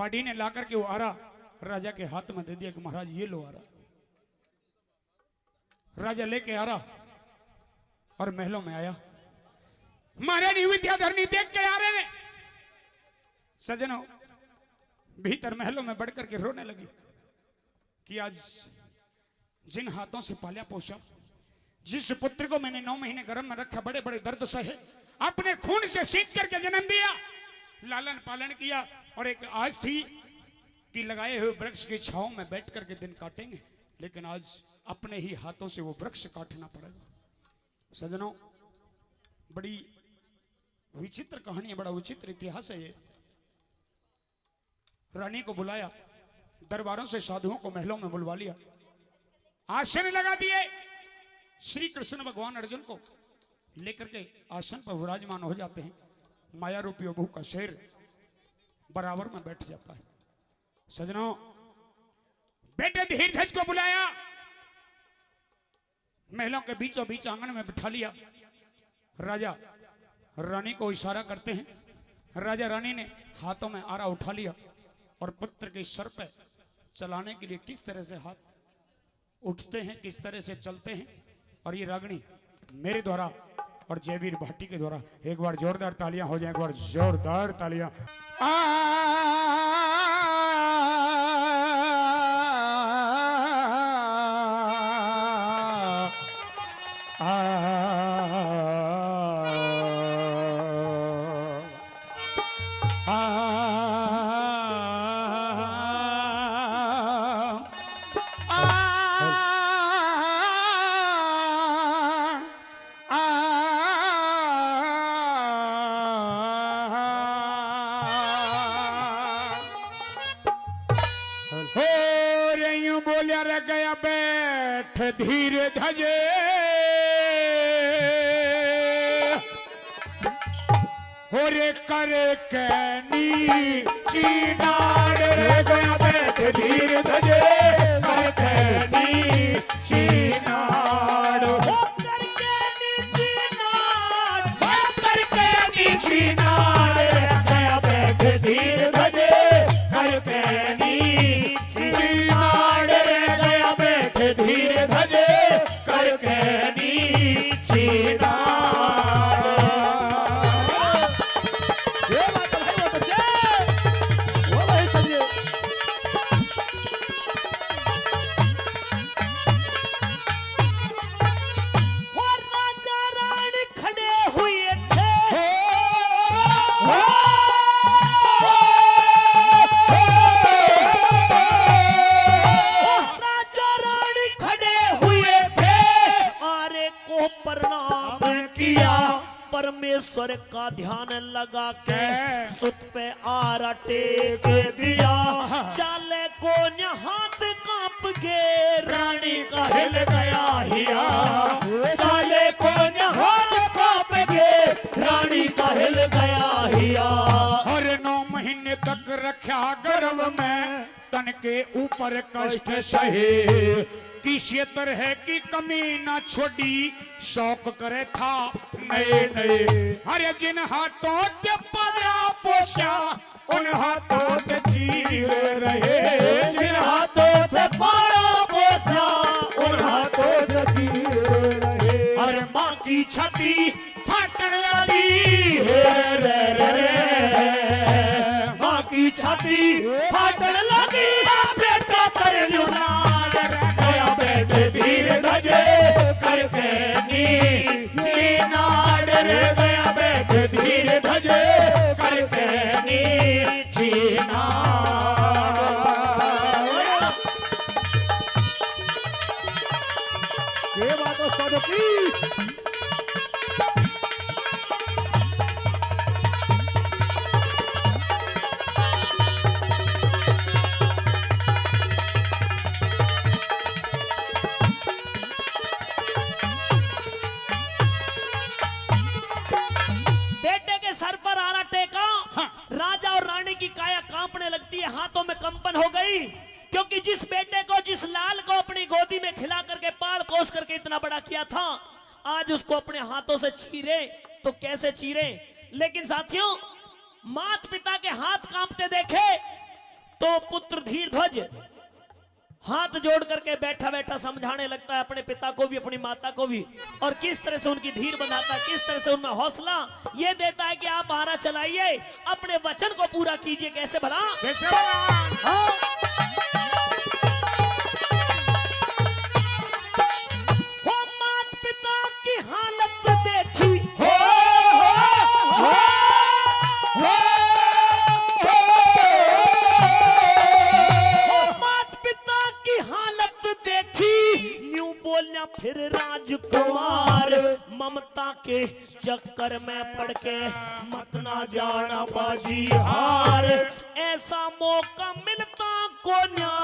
बाडी ने लाकर के वो आरा राजा के हाथ में दे दिया कि महाराज ये लो आरा। राजा लेके आ रहा और महलों में आया। महारानी विद्याधरनी देख के आ रहे ने सजनों भीतर महलों में बढ़कर के रोने लगी कि आज जिन हाथों से पालिया पोसा, जिस पुत्र को मैंने 9 महीने गर्भ में रखा, बड़े बड़े दर्द सहे, अपने खून से सींच करके जन्म दिया, लालन पालन किया, और एक आज थी कि लगाए हुए वृक्ष की छांव में बैठ करके दिन काटेंगे, लेकिन आज अपने ही हाथों से वो वृक्ष काटना पड़ेगा। सजनों बड़ी विचित्र कहानी है, बड़ा विचित्र इतिहास है ये। रानी को बुलाया, दरबारों से साधुओं को महलों में बुलवा लिया, आसन लगा दिए। श्री कृष्ण भगवान अर्जुन को लेकर के आसन पर विराजमान हो जाते हैं। माया रूपी अबू का शेर बराबर में बैठ जाता है। सजनों बेटे धीरध्वज को बुलाया, महलों के बीचों बीच आंगन में बिठा लिया। राजा रानी को इशारा करते हैं। राजा रानी ने हाथों में आरा उठा लिया और पुत्र के सर पे चलाने के लिए किस तरह से हाथ उठते हैं, किस तरह से चलते हैं, और ये रागनी मेरे द्वारा और जयवीर भाटी के द्वारा एक बार जोरदार तालियां हो जाए, एक बार जोरदार तालियां। बोलिया रह गया बैठ धीर धजे, हो रे करे कैनी चीनार रह गया बैठ धीर धजे, कर कैनी चीनार, हो कर कैनी चीनार, हो कर कैनी चीनार रह गया बैठ धीर धजे, कर कैनी धीर धजे कर कैनी चीनार। ये बात है वो बच्चे, वो भाई समझे। वो राजा रानी खड़े हुए थे, प्रणाम किया, परमेश्वर का ध्यान लगा के सुत पे आरा टेक दिया। चाले को हाथ कांप गए, रानी का हिल गया हिया, चाले को हाथ कांप गए, रानी का हिल गया हिया। हर 9 महीने तक रखा गर्भ में, तन के ऊपर कष्ट सहे, किसी तरह की कमी ना छोड़ी, शौक करे था नए नए। हरे जिन हाथों से पाला पोषा, उन हाथों से चीर रहे, जिन हाथों से पाला पोषा, उन हाथों से चीर रहे। हर माँ की छाती फाटन लगी, माँ की छाती फाटन लगी, बेटा कर लूना धीर धजे कर कैनी चीनार रह गया बैठ धीर धजे कर कैनी चीनार। ये बात है साधु की। हाथों में कंपन हो गई, क्योंकि जिस बेटे को, जिस लाल को अपनी गोदी में खिला करके पाल पोस करके इतना बड़ा किया था, आज उसको अपने हाथों से चीरे तो कैसे चीरे। लेकिन साथियों, माता पिता के हाथ कांपते देखे तो पुत्र धीरध्वज हाथ जोड़ करके बैठा बैठा समझाने लगता है अपने पिता को भी, अपनी माता को भी, और किस तरह से उनकी धीर बंधाता है, किस तरह से उनमें हौसला ये देता है कि आप आरा चलाइए, अपने वचन को पूरा कीजिए। कैसे भला? कैसे भला? हो मात पिता की हालत देखी, हो मात पिता की हालत देखी, यूं बोलना फिर राजकुमार, ममता के चक्कर में पड़ के मत ना जाना बाजी हार, ऐसा मौका मिलता को न्या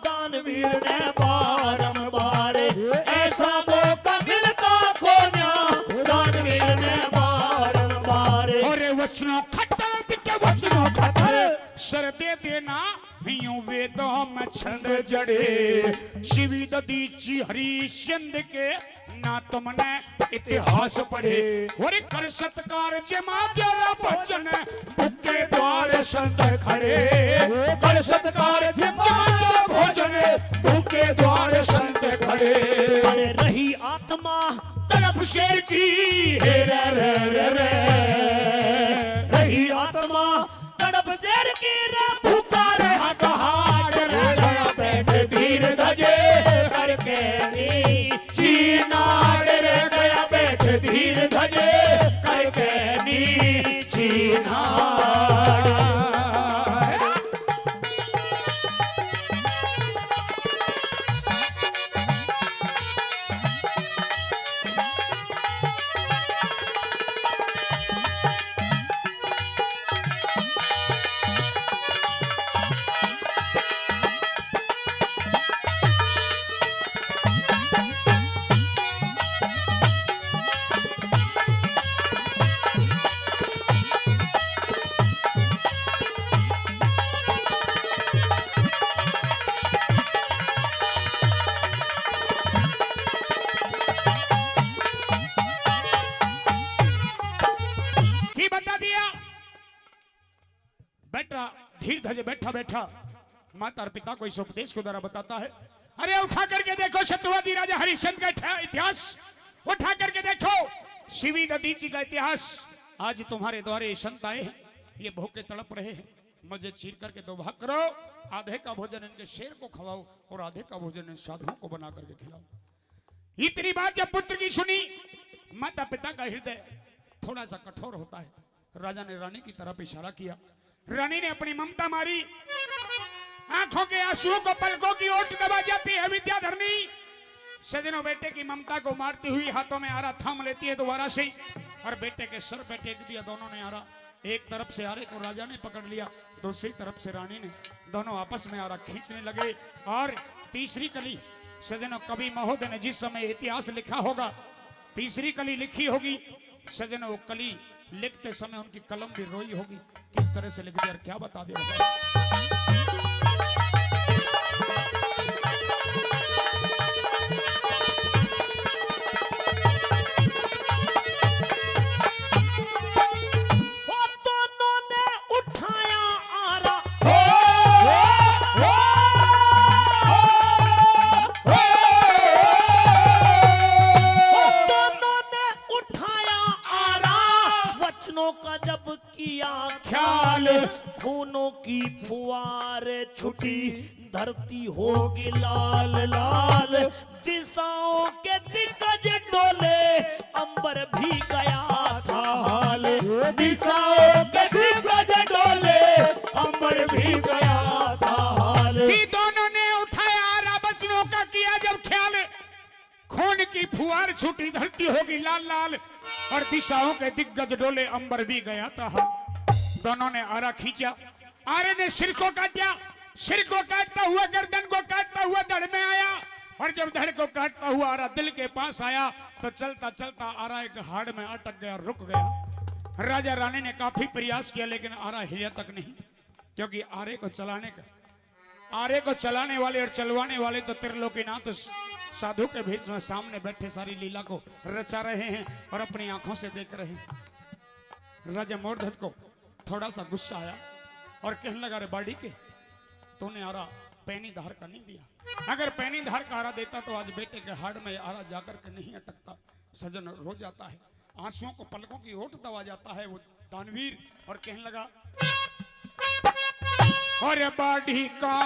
दानवीर ने बारंबार, ऐसा मौका मिलता को न्या दानवीर ने बारंबार। और वचनों खट्टर के वचनों खट्टर सर दे देना यूं वेदों में छंद जड़े, शिवी ददीची हरिश्चंद्र के ना तुमने इतिहास पढ़े, और कर सत्कार जमा तेरा भजन भूखे द्वार संत खड़े, कर सत्कार जमा तेरा भजन भूखे द्वार संत खड़े। अरे रही आत्मा तड़प शेर की हे रे रे रे रे, रही आत्मा तड़प शेर की रे, भूखा रहा कहाड़ रे गया बैठ धीर धजे करके नी चीनाड़ रे गया बैठ धीर धजे करके नी चीनाड़। धीर धजे बैठा बैठा माता और पिता को इस उपदेश को द्वारा बताता है। अरे उठा करके देखो सत्यवादी राजा हरिश्चंद्र का इतिहास, उठा करके देखो शिवी नदी जी का इतिहास। आज तुम्हारे द्वारे संत आए हैं, ये भूखे तड़प रहे हैं, मुझे चीर करके दो भाग करो, आधे का भोजन इनके शेर को खवाओ और आधे का भोजन इन साधुओं को बना करके खिलाओ। इतनी बात जब पुत्र की सुनी, माता पिता का हृदय थोड़ा सा कठोर होता है। राजा ने रानी की तरफ इशारा किया, रानी ने अपनी ममता मारी, आंखों के आंसुओं को पलकों की ओट दबा जाती है विद्याधरनी। सजनों बेटे की ममता को मारती हुई हाथों में आरा थाम लेती है दोबारा से, और बेटे के सर पे टेक दिया दोनों ने आरा। एक तरफ से आरे को राजा ने पकड़ लिया, दूसरी तरफ से रानी ने, दोनों आपस में आरा खींचने लगे। और तीसरी कली सजनों कवि महोदय ने जिस समय इतिहास लिखा होगा, तीसरी कली लिखी होगी, सजनों वो कली लिखते समय उनकी कलम भी रोई होगी। किस तरह से लिख दिया क्या बता दे। का जब किया ख्याल, खूनों की फुआर छुटी, धरती होगी लाल लाल, दिशाओं के दिग्गज डोले, अंबर भी गया था हाल, दिशाओं के दिग्गज डोले, अंबर भी गया था हाल। दोनों ने उठाया आरा बचनों का किया जब ख्याल, खून की फुआर छुटी, धरती होगी लाल लाल, और दिशाओं के दिग्गज डोले, अंबर भी गया था। दोनों ने आरा खींचा, आरे ने सिर को काटा, सिर को काटता हुआ गर्दन को काटता हुआ धड़ में आया, और जब धड़ को काटता हुआ आरा दिल के पास आया तो चलता चलता आरा एक हाड़ में अटक गया, रुक गया। राजा रानी ने काफी प्रयास किया लेकिन आरा हिला तक नहीं, क्योंकि आरे को चलाने वाले और चलवाने वाले तो त्रिलोकीनाथ साधु के भेष में सामने बैठे सारी लीला को रचा रहे हैं और अपनी आंखों से देख रहे हैं। राजा मोरध्वज को थोड़ा सा गुस्सा आया और कहने लगा, रे बाड़ी के तूने आरा पैनी धार का नहीं दिया। अगर पैनी धार का आरा देता तो आज बेटे के हाड़ में आरा जाकर के नहीं अटकता। सजन रो जाता है, आंसुओं को पलकों की ओट दबा जाता है वो दानवीर और कहने लगा, अरे बाढ़ी का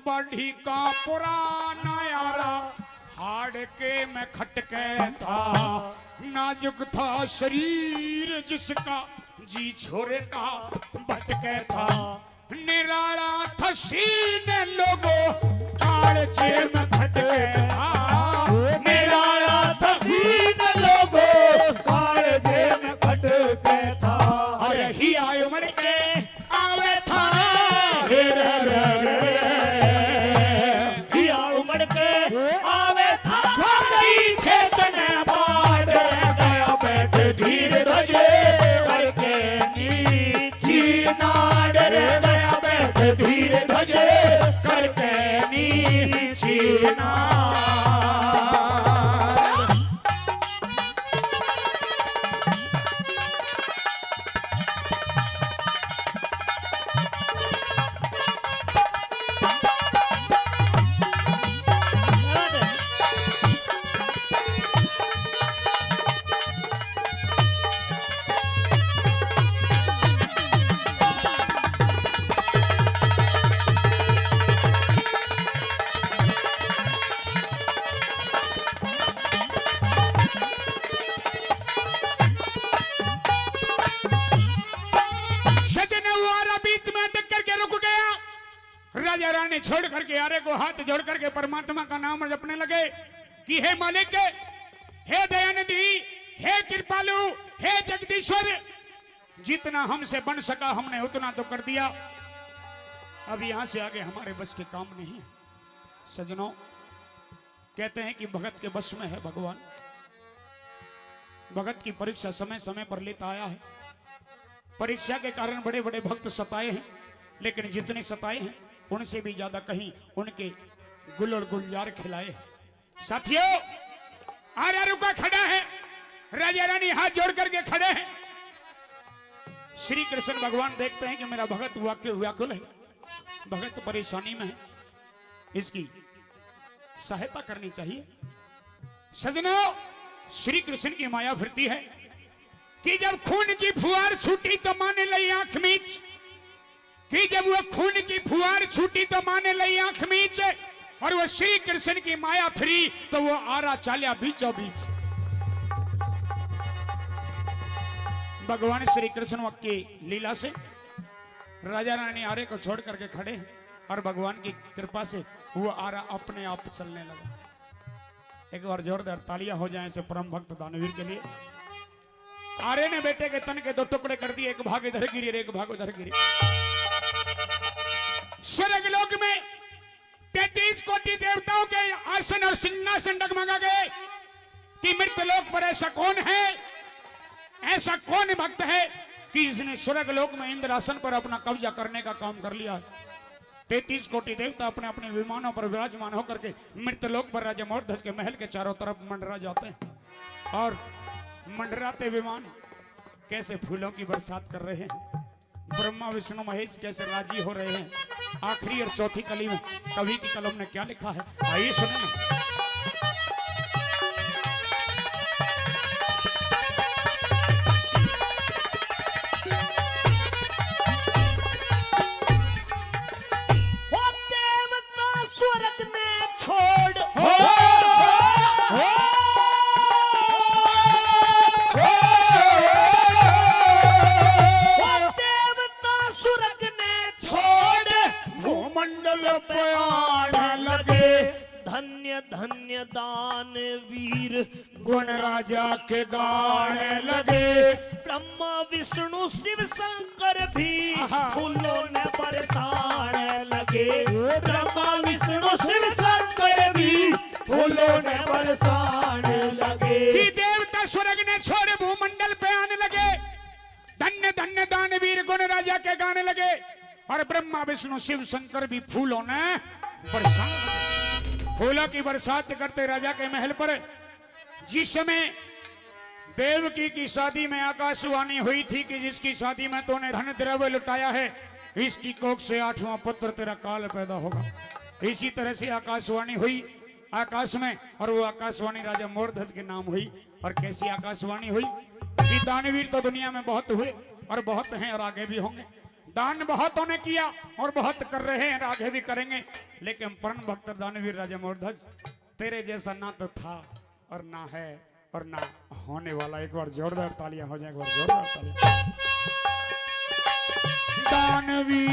बाढ़ी का पुराना यारा हाड़ के में खटके था, नाजुक था शरीर जिसका जी छोरे का भटके था, निराला था सीने लोगों कालचे में खटके था, निराला था सीने लोगों कालचे में खटके था। अरे ही आयो मर के आवे था धीरे धजे करके नीची नाड़ रे गया बैठ धीरे धजे करके नीची नाड़। राजा रानी छोड़ करके आरे को हाथ जोड़ करके परमात्मा का नाम जपने लगे कि हे मालिक, हे दयानिधि, हे कृपालु, हे जगदीश्वर, जितना हमसे बन सका हमने उतना तो कर दिया, अब यहां से आगे हमारे बस के काम नहीं है। सजनों, कहते हैं कि भगत के बस में है भगवान। भगत की परीक्षा समय समय पर लेता आया है। परीक्षा के कारण बड़े बड़े भक्त सताए हैं, लेकिन जितने सताए हैं उनसे भी ज्यादा कहीं उनके गुल और गुलजार खिलाए। साथियों, आर्या रुका खड़ा है, राजा रानी हाथ जोड़ करके खड़े हैं। श्री कृष्ण भगवान देखते हैं कि मेरा भगत व्याकुल है, भगत परेशानी में है, इसकी सहायता करनी चाहिए। सजनों, श्री कृष्ण की माया फिरती है कि जब खून की फुहार छूटी तो माने लई आंख मीच, कि जब वो खून की फुहार छूटी तो माने लई आंख मीच, और वो श्री कृष्ण की माया फिरी तो वो आरा चालिया बीचों बीच। भगवान श्री कृष्ण की लीला से राजा रानी आरे को छोड़ करके खड़े हैं और भगवान की कृपा से वो आरा अपने आप चलने लगा। एक बार जोरदार तालियां हो जाएं से परम भक्त दानवीर के लिए। आरे ने बेटे के तन के दो टुकड़े कर दिए, एक भाग इधर गिरी और एक भाग उधर गिरी। स्वर्ग लोक में 33 कोटि देवताओं के आसन और सिंहासन डगमगा गए कि मृत्यु लोक पर ऐसा कौन है, ऐसा कौन भक्त है कि जिसने स्वर्ग लोक में इंद्र आसन पर अपना कब्जा करने का काम कर लिया। 33 कोटि देवता अपने अपने विमानों पर विराजमान होकर के मृत्यु लोक पर राजा मोरध्वज के महल के चारों तरफ मंडरा जाते हैं, और मंडराते विमान कैसे फूलों की बरसात कर रहे हैं, ब्रह्मा विष्णु महेश कैसे राजी हो रहे हैं। आखिरी और चौथी कली में कवि की कलम ने क्या लिखा है, आइए सुने ना। धन्य दानवीर गुण राजा के गाने लगे, ब्रह्मा विष्णु शिव शंकर भी फूलों ने बरसाने लगे। ब्रह्मा विष्णु शिव शंकर भी फूलों ने बरसाने लगे। कि देवता स्वर्ग ने छोड़ भूमंडल पे आने लगे, धन्य धन्य दानवीर गुण राजा के गाने लगे, और ब्रह्मा विष्णु शिव शंकर भी फूलों ने बरसाने लगे। फूलों की बरसात करते राजा के महल पर। जिस समय देवकी की शादी में आकाशवाणी हुई थी कि जिसकी शादी में तूने धन द्रव्य लुटाया है, इसकी कोख से 8वां पुत्र तेरा काल पैदा होगा। इसी तरह से आकाशवाणी हुई आकाश में, और वो आकाशवाणी राजा मोरध्वज के नाम हुई। और कैसी आकाशवाणी हुई कि दानवीर तो दुनिया में बहुत हुए और बहुत हैं और आगे भी होंगे। दान बहुतों ने किया और बहुत कर रहे हैं, आगे भी करेंगे। लेकिन परम भक्त दानवीर राजा मोरध्वज, तेरे जैसा ना तो था और ना है और ना होने वाला। एक बार जोरदार तालियां हो जाए, एक बार जोरदार तालियां। दानवीर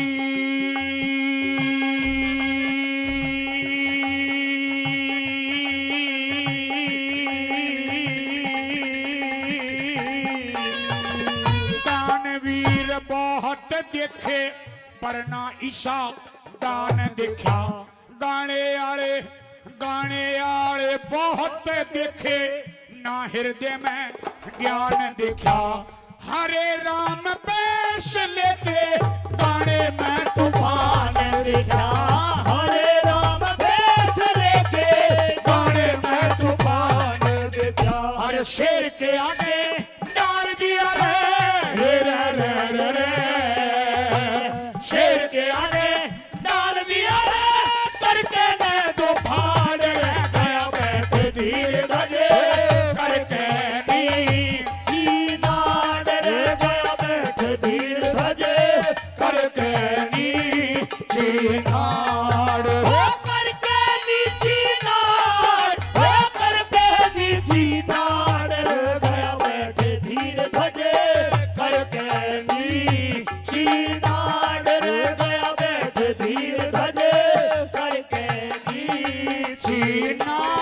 बहुत देखे पर ना ईशा दान देखा। गाने आले बहुत देखे ना हृदय में ज्ञान देखा। हरे राम पेश लेते गाने में तूफान देखा। हरे राम भेष लेके गाने में तूफान देखा। हर शेर के आगे डाल दिया रे रे। शेर के आगे डाल दिया रे, करके ने तूफान रह गया बैठ धीर धजे करके नी जीना डर गया बैठ धीर भजे करके नी चीनाड़ हो करके नीची नाड़, हो करके नीची नाड़ डर गया बैठ धीर भजे करके नीची नाड़ डर गया बैठ धीर भजे करके नीची चीनाड़